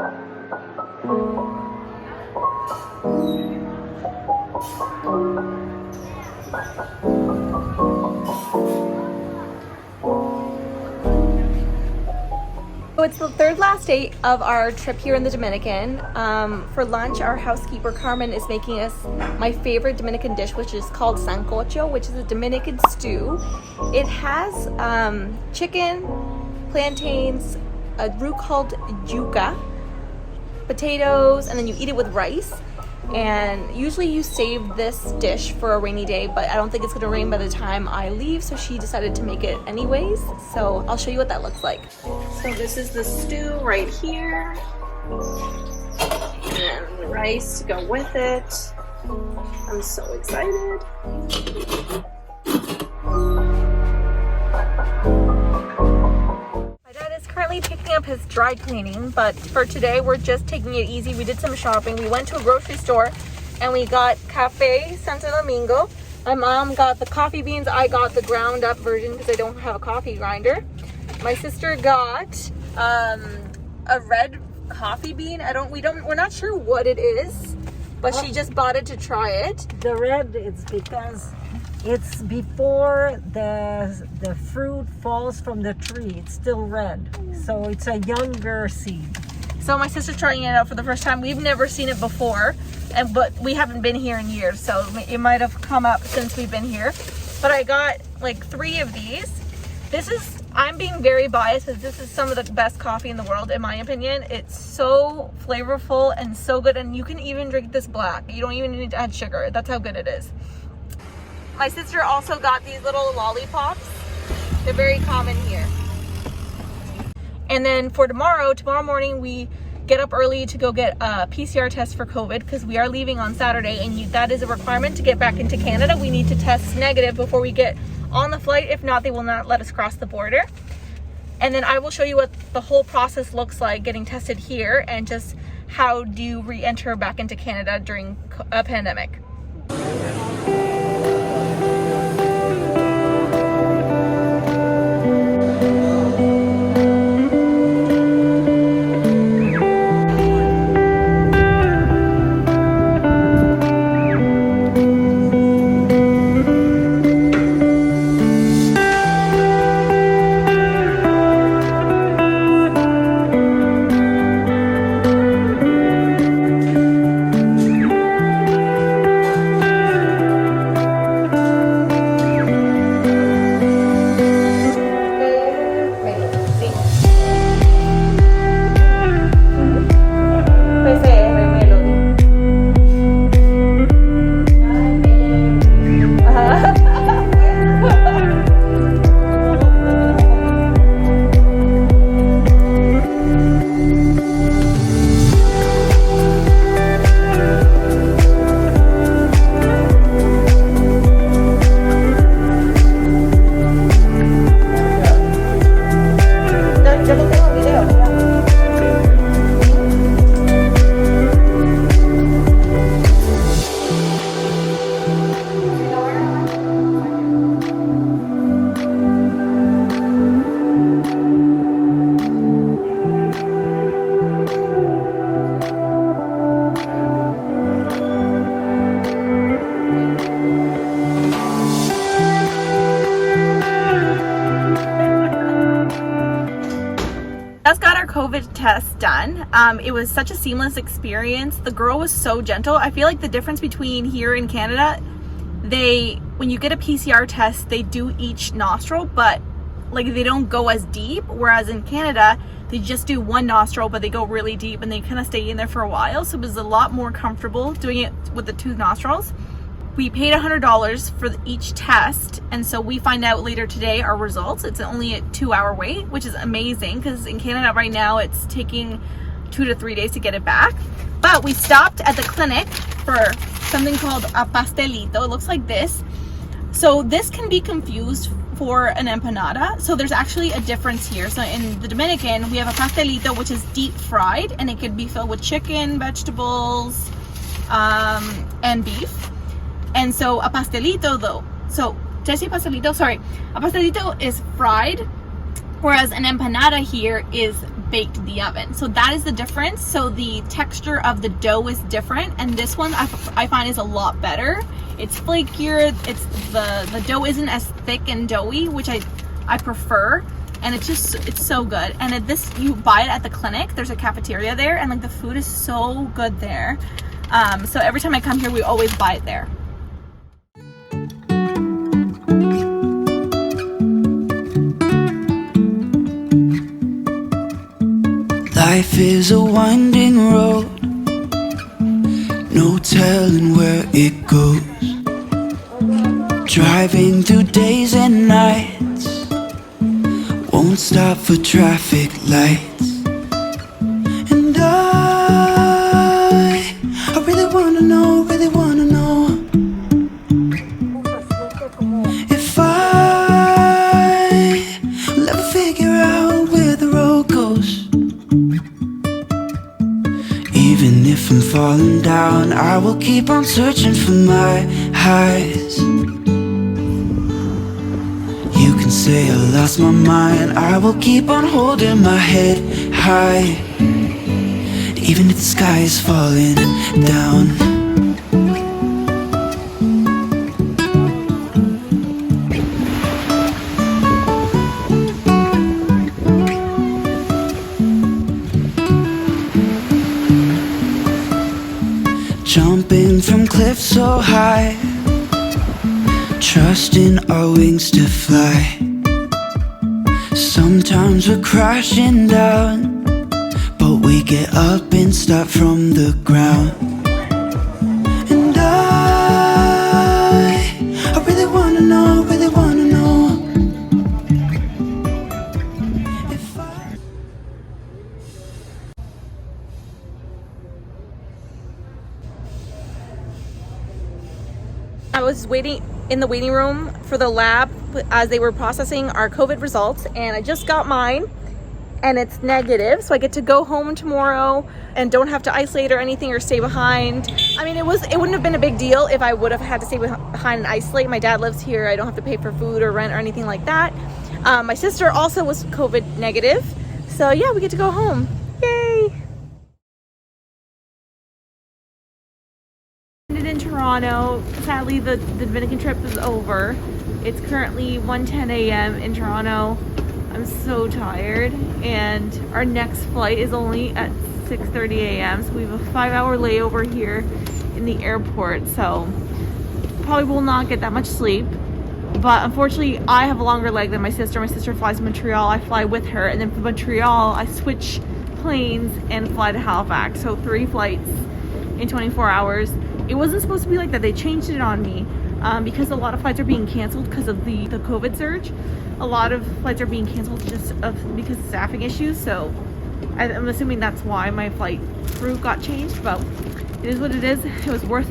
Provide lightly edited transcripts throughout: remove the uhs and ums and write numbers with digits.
So it's the third last day of our trip here in the Dominican. For lunch, our housekeeper Carmen is making us my favorite Dominican dish, which is called sancocho, which is a Dominican stew. It has chicken, plantains, a root called yuca, potatoes, and then you eat it with rice. And usually you save this dish for a rainy day, but I don't think it's gonna rain by the time I leave, so she decided to make it anyways. So I'll show you what that looks like. So this is the stew right here, and the rice to go with it. I'm so excited. Currently picking up his dry cleaning, but for today we're just taking it easy. We did some shopping. We went to a grocery store and we got Cafe Santo Domingo. My mom got the coffee beans. I got the ground up version because I don't have a coffee grinder. My sister got a red coffee bean. We're not sure what it is, but she just bought it to try it. The red is because it's before the fruit falls from the tree. It's still red, so it's a younger seed. So my sister's trying it out for the first time. We've never seen it before, but we haven't been here in years, so it might have come up since we've been here. But I got like 3 of these. I'm being very biased because this is some of the best coffee in the world, in my opinion. It's so flavorful and so good, and you can even drink this black. You don't even need to add sugar. That's how good it is. My sister also got these little lollipops. They're very common here. And then for tomorrow morning, we get up early to go get a PCR test for COVID because we are leaving on Saturday, and that is a requirement to get back into Canada. We need to test negative before we get on the flight. If not, they will not let us cross the border. And then I will show you what the whole process looks like getting tested here and just how do you re-enter back into Canada during a pandemic. COVID test done. It was such a seamless experience. The girl was so gentle. I feel like the difference between here in Canada, when you get a PCR test, they do each nostril, but like they don't go as deep, whereas in Canada they just do one nostril, but they go really deep and they kind of stay in there for a while. So it was a lot more comfortable doing it with the 2 nostrils. We paid $100 for each test, and so we find out later today our results. It's only a 2-hour wait, which is amazing because in Canada right now it's taking 2 to 3 days to get it back. But we stopped at the clinic for something called a pastelito. It looks like this. So this can be confused for an empanada. So there's actually a difference here. So in the Dominican, we have a pastelito, which is deep fried, and it could be filled with chicken, vegetables, and beef. And so a pastelito though, so Jesse pastelito, sorry, a pastelito is fried Whereas an empanada here is baked in the oven. So that is the difference. So the texture of the dough is different, and this one I find is a lot better. It's flakier, it's the dough isn't as thick and doughy, which I prefer, and it's so good. And this, you buy it at the clinic, there's a cafeteria there, and like the food is so good there. So every time I come here, we always buy it there. Life is a winding road, no telling where it goes. Driving through days and nights, won't stop for traffic lights. And I really wanna know if I will ever figure out where the road goes. Even if I'm falling down, I will keep on searching for my highs. You can say I lost my mind, I will keep on holding my head high, even if the sky is falling down. Jumping from cliffs so high, trusting our wings to fly. Sometimes we're crashing down, but we get up and start from the ground. And I really wanna know if I was waiting in the waiting room for the lab as they were processing our COVID results, and I just got mine and it's negative, so I get to go home tomorrow and don't have to isolate or anything or stay behind. I mean, it wouldn't have been a big deal if I would have had to stay behind and isolate. My dad lives here, I don't have to pay for food or rent or anything like that. My sister also was COVID negative, so yeah, we get to go home. Yay! In Toronto. Sadly, the Dominican trip is over. It's currently 1:10 a.m. in Toronto. I'm so tired, and our next flight is only at 6:30 a.m. so we have a 5-hour layover here in the airport, so probably will not get that much sleep. But unfortunately, I have a longer leg than my sister. My sister flies to Montreal, I fly with her, and then from Montreal I switch planes and fly to Halifax, so 3 flights in 24 hours. It wasn't supposed to be like that. They changed it on me because a lot of flights are being canceled because of the COVID surge. A lot of flights are being canceled just because of staffing issues. So I'm assuming that's why my flight route got changed. But it is what it is. It was worth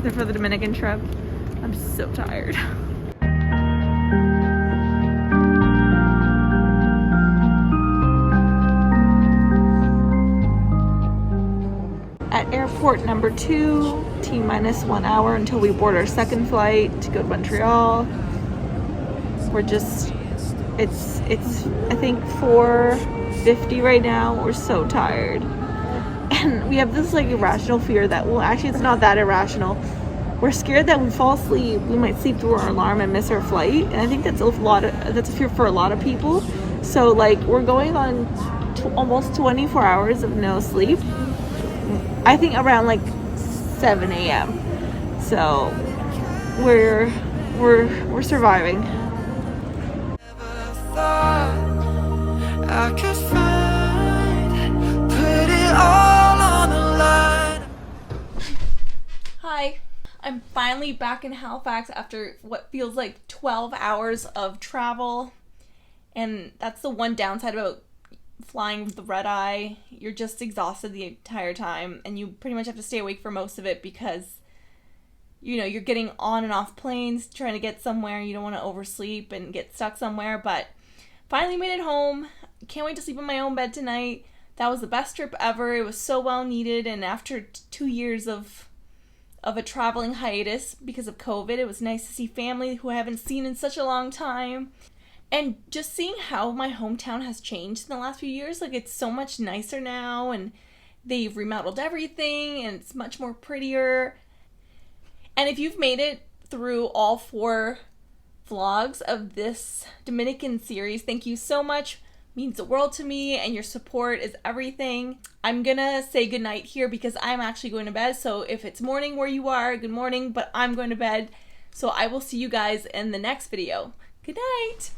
it for the Dominican trip. I'm so tired. At airport number 2, T-minus 1 hour until we board our second flight to go to Montreal. We're just, it's I think 4:50 right now. We're so tired. And we have this like irrational fear that, well, actually it's not that irrational. We're scared that we fall asleep, we might sleep through our alarm and miss our flight. And I think that's a fear for a lot of people. So like we're going on almost 24 hours of no sleep. I think around like 7 a.m. So we're surviving. Never thought I could find, put it all on the line. Hi, I'm finally back in Halifax after what feels like 12 hours of travel. And that's the one downside about flying with the red eye. You're just exhausted the entire time, and you pretty much have to stay awake for most of it because, you know, you're getting on and off planes trying to get somewhere. You don't want to oversleep and get stuck somewhere. But finally made it home. Can't wait to sleep in my own bed tonight. That was the best trip ever. It was so well needed, and after 2 years of a traveling hiatus because of COVID, it was nice to see family who I haven't seen in such a long time. And just seeing how my hometown has changed in the last few years, like it's so much nicer now, and they've remodeled everything and it's much more prettier. And if you've made it through all 4 vlogs of this Dominican series, thank you so much. It means the world to me, and your support is everything. I'm gonna say goodnight here because I'm actually going to bed. So if it's morning where you are, good morning, but I'm going to bed. So I will see you guys in the next video. Good night.